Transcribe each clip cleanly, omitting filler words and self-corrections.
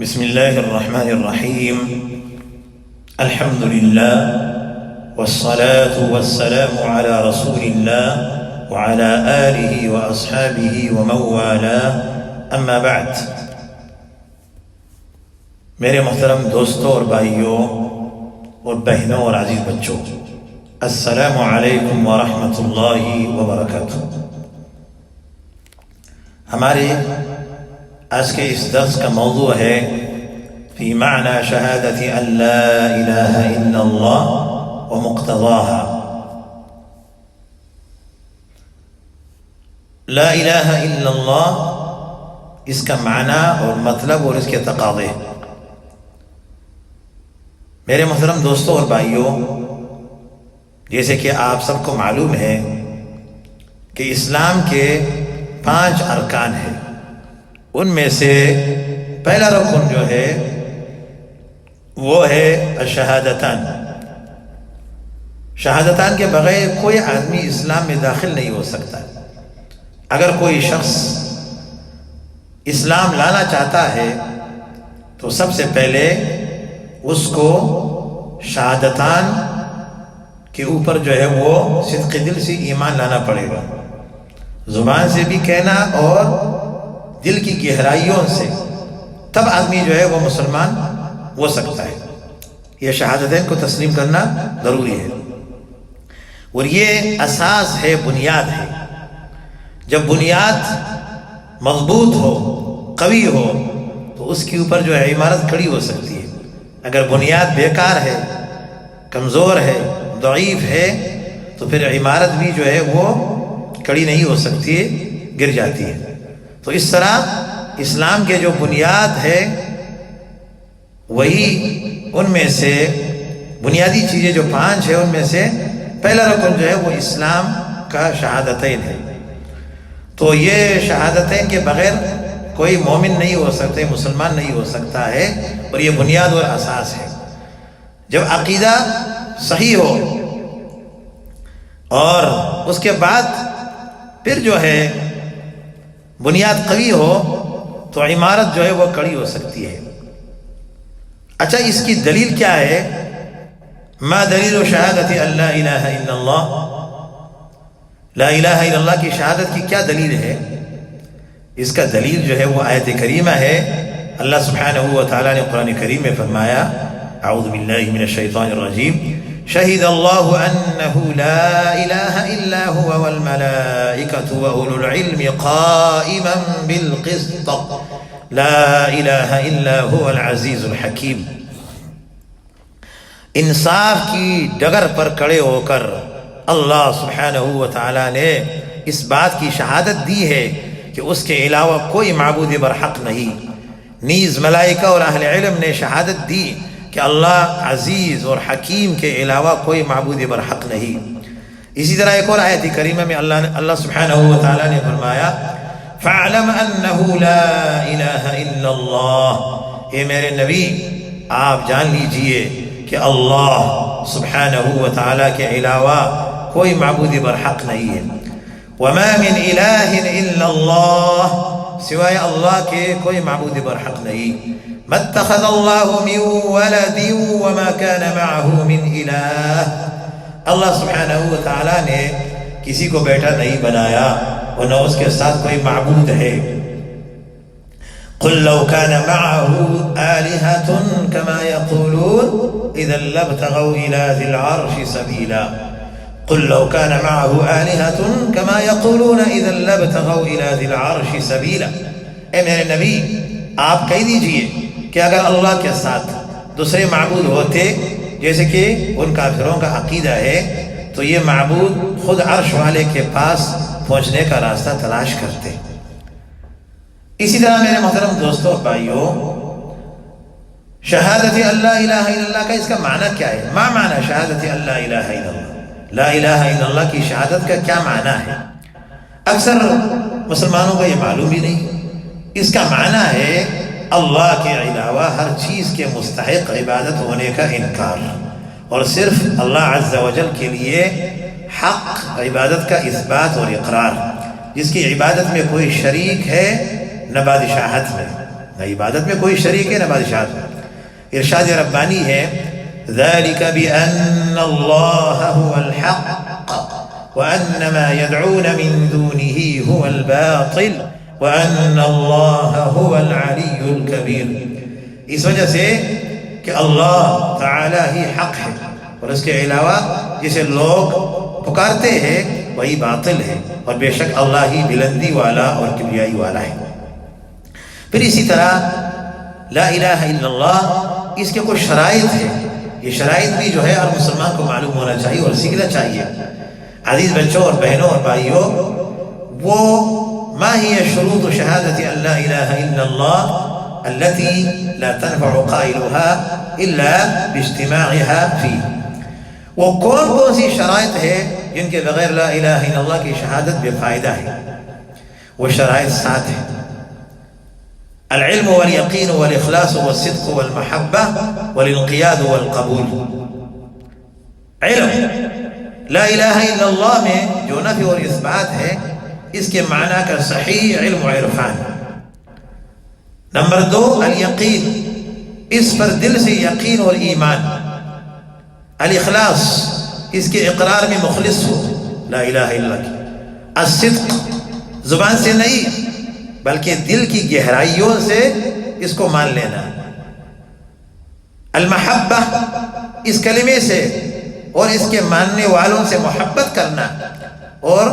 بسم الله الرحمن الرحيم. الحمد لله والصلاة والسلام على رسول الله وعلى آله وأصحابه ومن والاه، اما بعد. میرے محترم دوستوں اور بھائیوں اور بہنوں اور عزیز بچوں، السلام علیکم ورحمۃ اللہ وبرکاتہ. ہمارے آج کے اس درس کا موضوع ہے فی معنی شہادت ان لا الہ الا اللہ ومقتضاها. لا الہ الا اللہ، اس کا معنی اور مطلب اور اس کے تقاضے. میرے محترم دوستوں اور بھائیوں، جیسے کہ آپ سب کو معلوم ہے کہ اسلام کے 5 ارکان ہیں. ان میں سے پہلا رکن جو ہے وہ ہے الشہادتان. شہادتان کے بغیر کوئی آدمی اسلام میں داخل نہیں ہو سکتا. اگر کوئی شخص اسلام لانا چاہتا ہے تو سب سے پہلے اس کو شہادتان کے اوپر جو ہے وہ صدق دل سے ایمان لانا پڑے گا، زبان سے بھی کہنا اور دل کی گہرائیوں سے، تب آدمی جو ہے وہ مسلمان ہو سکتا ہے. یہ شہادتین کو تسلیم کرنا ضروری ہے اور یہ اساس ہے، بنیاد ہے. جب بنیاد مضبوط ہو، قوی ہو، تو اس کے اوپر جو ہے عمارت کھڑی ہو سکتی ہے. اگر بنیاد بیکار ہے، کمزور ہے، ضعیف ہے، تو پھر عمارت بھی جو ہے وہ کھڑی نہیں ہو سکتی ہے، گر جاتی ہے. تو اس طرح اسلام کے جو بنیاد ہے وہی ان میں سے بنیادی چیزیں جو 5 ہیں، ان میں سے پہلا رکن جو ہے وہ اسلام کا شہادتین ہے. تو یہ شہادتین کے بغیر کوئی مومن نہیں ہو سکتے، مسلمان نہیں ہو سکتا ہے، اور یہ بنیاد اور اساس ہے. جب عقیدہ صحیح ہو اور اس کے بعد پھر جو ہے بنیاد قوی ہو تو عمارت جو ہے وہ کھڑی ہو سکتی ہے. اچھا، اس کی دلیل کیا ہے؟ ما دلیل شہادت ان لا الہ الا اللہ. لا الہ الا اللہ کی شہادت کی کیا دلیل ہے؟ اس کا دلیل جو ہے وہ آیت کریمہ ہے. اللہ سبحانہ و تعالیٰ نے قرآن کریم میں فرمایا، اعوذ باللہ من الشیطان الرجیم، شہد اللہ انہ لا الہ الا هو والملائکۃ واولو العلم قائما بالقسط لا الہ الا هو العزیز الحکیم. انصاف کی ڈگر پر کھڑے ہو کر اللہ سبحانہ و تعالیٰ نے اس بات کی شہادت دی ہے کہ اس کے علاوہ کوئی معبود برحق نہیں. نیز ملائکہ اور اہل علم نے شہادت دی کہ اللہ عزیز اور حکیم کے علاوہ کوئی معبود برحق نہیں. اسی طرح ایک اور آیت کریمہ میں اللہ سبحانہ و تعالیٰ نے فرمایا، فَاعْلَمْ أَنَّهُ لَا إِلَهَ إِلَّا اللَّهُ. اے میرے نبی، آپ جان لیجئے کہ اللہ سبحانہ و تعالیٰ کے علاوہ کوئی معبود برحق نہیں ہے. وَمَا مِنْ إِلَٰهٍ إِلَّا اللَّهُ، سوائے اللہ کے کوئی معبود برحق نہیں. ما اتخذ اللہ من ولد وما كان معه من الہ. اللہ سبحانہ و تعالیٰ نے کسی کو بیٹا نہیں بنایا اور نہ اس کے ساتھ کوئی معبود ہے. قل لو كان معه آلهة كما يقولون اذا لابتغوا الى ذي العرش سبيلا. قل لو كان معه آلهة كما يقولون اذا لابتغوا الى ذي العرش سبيلا. اے میرے نبی، آپ کہہ دیجئے کہ اگر اللہ کے ساتھ دوسرے معبود ہوتے، جیسے کہ ان کافروں کا عقیدہ ہے، تو یہ معبود خود عرش والے کے پاس پہنچنے کا راستہ تلاش کرتے. اسی طرح میرے محترم دوستوں اور بھائیوں، شہادت ان لا الہ الا اللہ کا اس کا معنی کیا ہے؟ ما معنی شہادت ان لا الہ الا اللہ؟ لا الہ الا اللہ کی شہادت کا کیا معنی ہے؟ اکثر مسلمانوں کو یہ معلوم ہی نہیں. اس کا معنی ہے اللہ کے علاوہ ہر چیز کے مستحق عبادت ہونے کا انکار، اور صرف اللہ عز و جل کے لیے حق عبادت کا اثبات اور اقرار، جس کی عبادت میں کوئی شریک ہے، نہ بادشاہت میں، نہ عبادت میں کوئی شریک ہے نہ بادشاہت میں. ارشاد ربانی ہے ذَلِكَ بِأَنَّ اللَّهَ هُوَ الْحَقُّ وَأَنَّ مَا يَدْعُونَ مِن دُونِهِ هُوَ الْبَاطِلُ وَأَنَّ اللَّهَ هُوَ الْعَلِيُّ الْكَبِيرُ. اس وجہ سے کہ اللہ تعالی ہی حق ہے اور اس کے علاوہ جسے لوگ پکارتے ہیں وہی باطل ہے، اور بے شک اللہ ہی بلندی والا اور کبریائی والا ہے. پھر اسی طرح لا الہ الا اللہ، اس کے کچھ شرائط ہیں. یہ شرائط بھی جو ہے ہر مسلمان کو معلوم ہونا چاہیے اور سیکھنا چاہیے. عزیز بچوں اور بہنوں اور بھائیوں، وہ ما ہی شروط شہادت ان لا الہ الا اللہ التي لا تنفع قائلها الا باجتماعها فيه. وہ کون کون سی شرائط ہے جن کے بغیر لا الہ الا اللہ کی شہادت بے فائدہ ہے؟ وہ شرائط 7 ہیں: العلم والیقین والاخلاص والصدق والمحبہ والانقیاد والقبول. علم، لا الہ الا اللہ میں جو نفی اور اثبات ہے اس کے معنی کا صحیح علم و عرفان. نمبر 2 الیقین، اس پر دل سے یقین اور ایمان. الاخلاص، اس کے اقرار میں مخلص ہو لا الہ الا اللہ کی. الصدق، زبان سے نہیں بلکہ دل کی گہرائیوں سے اس کو مان لینا. المحبہ، اس کلمے سے اور اس کے ماننے والوں سے محبت کرنا اور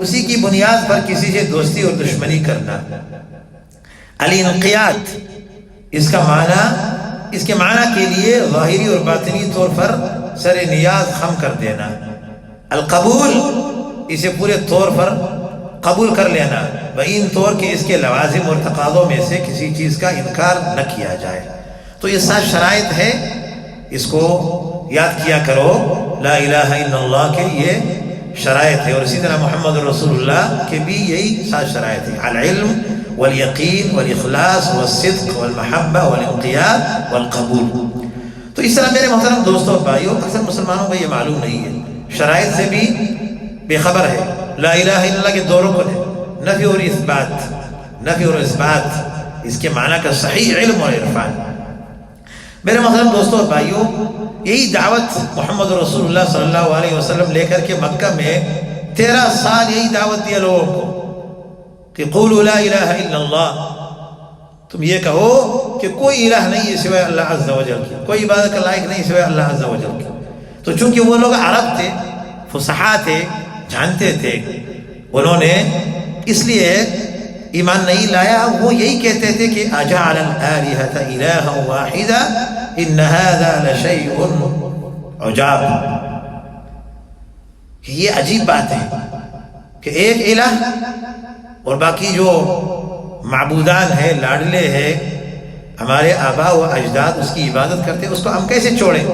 اسی کی بنیاد پر کسی سے دوستی اور دشمنی کرنا. الانقیاد، اس کے معنی کے لیے ظاہری اور باطنی طور پر سر نیاز خم کر دینا. القبول، اسے پورے طور پر قبول کر لینا بین طور کہ اس کے لوازم اور تقاضوں میں سے کسی چیز کا انکار نہ کیا جائے. تو یہ 7 شرائط ہے، اس کو یاد کیا کرو. لا الہ الا اللہ کے یہ شرائط ہے، اور اسی طرح محمد رسول اللہ کے بھی یہی 7 شرائط ہیں: العلم والیقین والاخلاص والصدق والمحبہ والانقیاد والقبول. تو اس طرح میرے محترم دوستوں اور بھائیوں، اکثر مسلمانوں کو یہ معلوم نہیں ہے، شرائط سے بھی بے خبر ہے. لا الہ الا اللہ کے 2 رکن ہیں: نفی اور اثبات. نفی اور اثبات، اس کے معنی کا صحیح علم اور عرفان. میرے محترم دوستوں اور بھائیوں، یہی دعوت محمد رسول اللہ صلی اللہ علیہ وسلم لے کر کے مکہ میں 13 سال یہی دعوت دیا لوگوں کو کہ قولوا لا الہ الا اللہ، تم یہ کہو کہ کوئی الہ نہیں ہے سوائے اللہ عز و جل کی، کوئی عبادت کا لائق نہیں سوائے اللہ عز و جل کی. تو چونکہ وہ لوگ عرب تھے، فصحا تھے، جانتے تھے، انہوں نے اس لیے ایمان نہیں لایا. وہ یہی کہتے تھے کہ اجعل الآلہۃ الہا واحدا ان ھذا لشیء عجاب. یہ عجیب بات ہے کہ ایک الہ اور باقی جو معبودان ہیں، لاڈلے ہیں، ہمارے آباء و اجداد اس کی عبادت کرتے، اس کو ہم کیسے چھوڑیں؟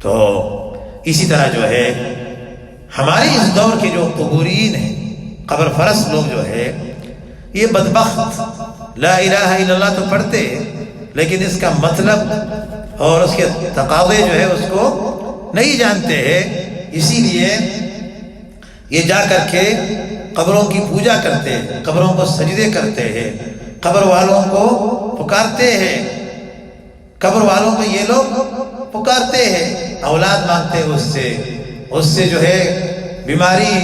تو اسی طرح جو ہے ہمارے اس دور کے جو قبورین ہیں، قبر فرس لوگ جو ہے، یہ بدبخت لا الہ الا اللہ تو پڑھتے لیکن اس کا مطلب اور اس کے تقاضے جو ہے اس کو نہیں جانتے ہیں. اسی لیے یہ جا کر کے قبروں کی پوجا کرتے ہیں، قبروں کو سجدے کرتے ہیں، قبر والوں کو پکارتے ہیں، قبر والوں کو یہ لوگ پکارتے ہیں، اولاد مانگتے ہیں اس سے جو ہے بیماری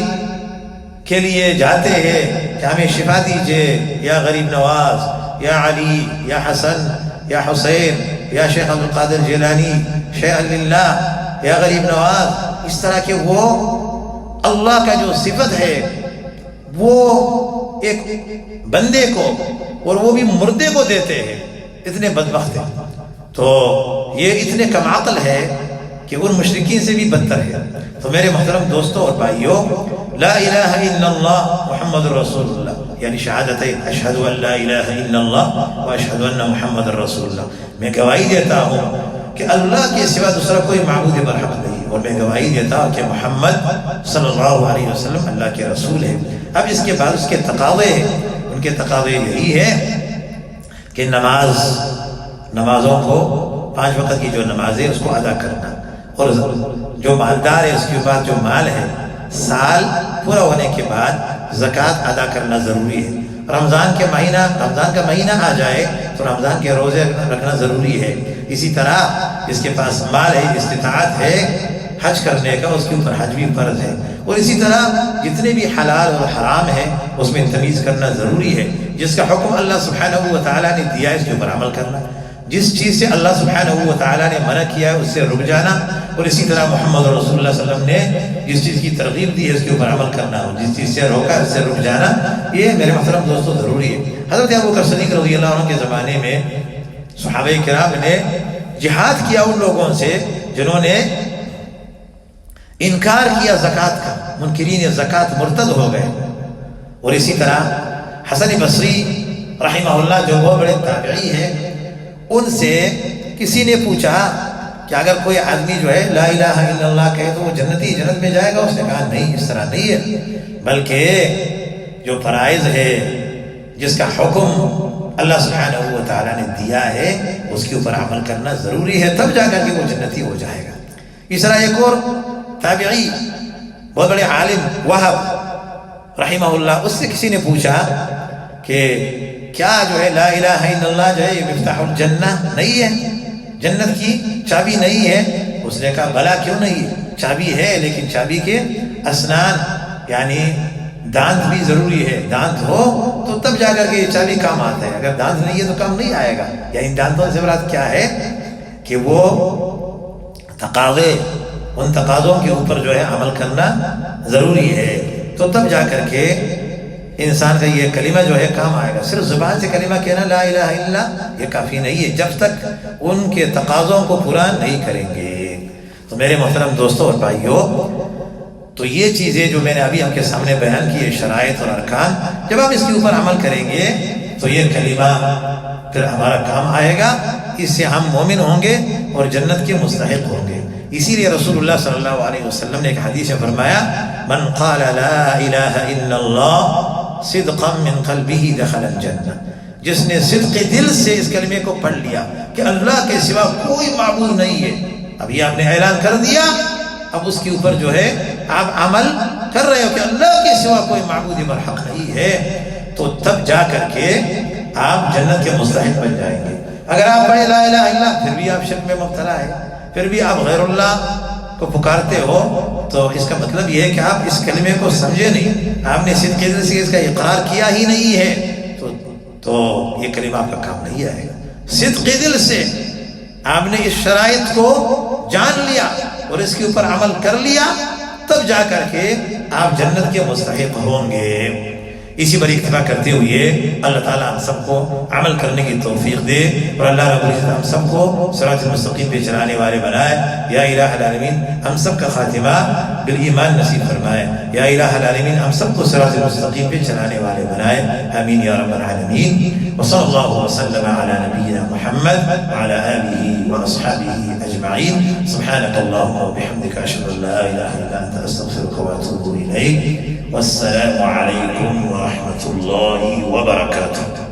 کے لیے جاتے ہیں کہ ہمیں شفا دیجئے یا غریب نواز یا علی یا حسن یا حسین یا شیخ عبد القادر جیلانی شیخ اللہ یا غریب نواز. اس طرح کے وہ اللہ کا جو صفت ہے وہ ایک بندے کو اور وہ بھی مردے کو دیتے ہیں. اتنے بدبخت ہیں. تو یہ اتنے کم عقل ہے کہ ان مشرکین سے بھی بدتر ہے. تو میرے محترم دوستوں اور بھائیوں، لا الہ الا اللہ محمد رسول اللہ، یعنی شہادتین اشہد ان لا الہ الا اللہ و اشہد ان محمد رسول اللہ. میں گواہی دیتا ہوں کہ اللہ کے سوا دوسرا کوئی معبود برحق نہیں، اور میں گواہی دیتا ہوں کہ محمد صلی اللہ علیہ وسلم اللہ کے رسول ہے. اب اس کے بعد اس کے تقاضے ہیں. ان کے تقاضے یہی ہے کہ نمازوں کو 5 وقت کی جو نماز ہے اس کو ادا کرنا، اور جو مالدار ہے اس کے بعد جو مال ہے سال پورا ہونے کے بعد زکوٰۃ ادا کرنا ضروری ہے. رمضان کا مہینہ آ جائے تو رمضان کے روزے رکھنا ضروری ہے. اسی طرح جس کے پاس مال ہے، استطاعت ہے حج کرنے کا، اس کے اوپر حج بھی فرض ہے. اور اسی طرح جتنے بھی حلال اور حرام ہیں اس میں تمیز کرنا ضروری ہے. جس کا حکم اللہ سبحانہ و تعالیٰ نے دیا ہے اس کے اوپر عمل کرنا، جس چیز سے اللہ سبحانہ و تعالیٰ نے منع کیا ہے اس سے رک جانا، اور اسی طرح محمد رسول اللہ صلی اللہ علیہ وسلم نے جس چیز کی ترغیب دی ہے اس کے اوپر عمل کرنا، اور جس چیز سے روکا اس سے رک جانا. یہ میرے محترم دوستو ضروری ہے. حضرت ابوبکر صدیق رضی اللہ عنہ کے زمانے میں صحابہ کرام نے جہاد کیا ان لوگوں سے جنہوں نے انکار کیا زکوٰۃ کا. منکرین زکوٰۃ مرتد ہو گئے. اور اسی طرح حسن بصری رحمہ اللہ جو بہت بڑے تابعی ہیں، ان سے کسی نے پوچھا کہ اگر کوئی آدمی جو ہے لا الہ الا اللہ کہے تو وہ جنت میں جائے گا؟ اس نے کہا نہیں، اس طرح نہیں ہے، بلکہ جو فرائض ہے جس کا حکم اللہ سبحانہ و تعالیٰ نے دیا ہے اس کے اوپر عمل کرنا ضروری ہے، تب جا کر کے وہ جنتی ہو جائے گا. اس طرح ایک اور تابعی بہت بڑے عالم وہب رحمہ اللہ، اس سے کسی نے پوچھا کہ کیا جو ہے لا الہ الا اللہ جو ہے یہ مفتاح الجنہ نہیں ہے، جنت کی چابی نہیں ہے؟ اس نے کہا بلا کیوں نہیں ہے، چابی ہے، لیکن چابی کے اسنان یعنی دانت بھی ضروری ہے. دانت ہو تو تب جا کر کے یہ چابی کام آتا ہے، اگر دانت نہیں ہے تو کام نہیں آئے گا. یعنی دانتوں سے مراد کیا ہے کہ وہ تقاضے، ان تقاضوں کے اوپر جو ہے عمل کرنا ضروری ہے، تو تب جا کر کے انسان کا یہ کلمہ جو ہے کام آئے گا. صرف زبان سے کلمہ کہنا لا الہ الا اللہ یہ کافی نہیں ہے جب تک ان کے تقاضوں کو پورا نہیں کریں گے. تو میرے محترم دوستوں اور بھائیوں، تو یہ چیزیں جو میں نے ابھی آپ کے سامنے بیان کی ہے، شرائط اور ارکان، جب آپ اس کے اوپر عمل کریں گے تو یہ کلمہ پھر ہمارا کام آئے گا، اس سے ہم مومن ہوں گے اور جنت کے مستحق ہوں گے. اسی لیے رسول اللہ صلی اللہ علیہ وسلم نے ایک حدیث میں فرمایا من قال لا الہ الا اللہ صدقا من قلبہ دخل الجنہ، جس نے صدق دل سے اس کلمے کو پڑھ لیا کہ اللہ کے سوا کوئی معبود نہیں ہے، اب یہ آپ نے اعلان کر دیا، اب اس کے اوپر جو ہے آپ عمل کر رہے ہو کہ اللہ کے سوا کوئی معبود برحق نہیں ہے، تو تب جا کر کے آپ جنت کے مستحق بن جائیں گے. اگر آپ پڑھے لا الہ الا اللہ پھر بھی آپ شرک میں مبتلا ہے، پھر بھی آپ غیر اللہ کو پکارتے ہو، تو اس کا مطلب یہ ہے کہ آپ اس کلمے کو سمجھے نہیں، آپ نے صدق دل سے اس کا اقرار کیا ہی نہیں ہے، تو یہ کلمہ آپ کا کام نہیں آئے گا. صدق دل سے آپ نے اس شرائط کو جان لیا اور اس کے اوپر عمل کر لیا، تب جا کر کے آپ جنت کے مستحق ہوں گے. اسی پر اکتفا کرتے ہوئے اللہ تعالیٰ ہم سب کو عمل کرنے کی توفیق دے، اور اللہ رب العزت ہم سب کو صراط المستقیم پہ چلانے والے بنائے. یا الہ العالمین ہم سب کا خاتمہ بالایمان نصیب فرمائے. یا الہ العالمین ہم سب کو صراط المستقیم پہ چلانے والے بنائے. آمین یا رب العالمین. وصلی اللہ وسلم علی نبینا محمد وعلی آلہ واصحابہ اجمعین. سبحانک اللہم وبحمدک اشہد ان لا الہ الا انت استغفرک واتوب الیک. والسلام علیکم ورحمۃ اللہ وبرکاتہ.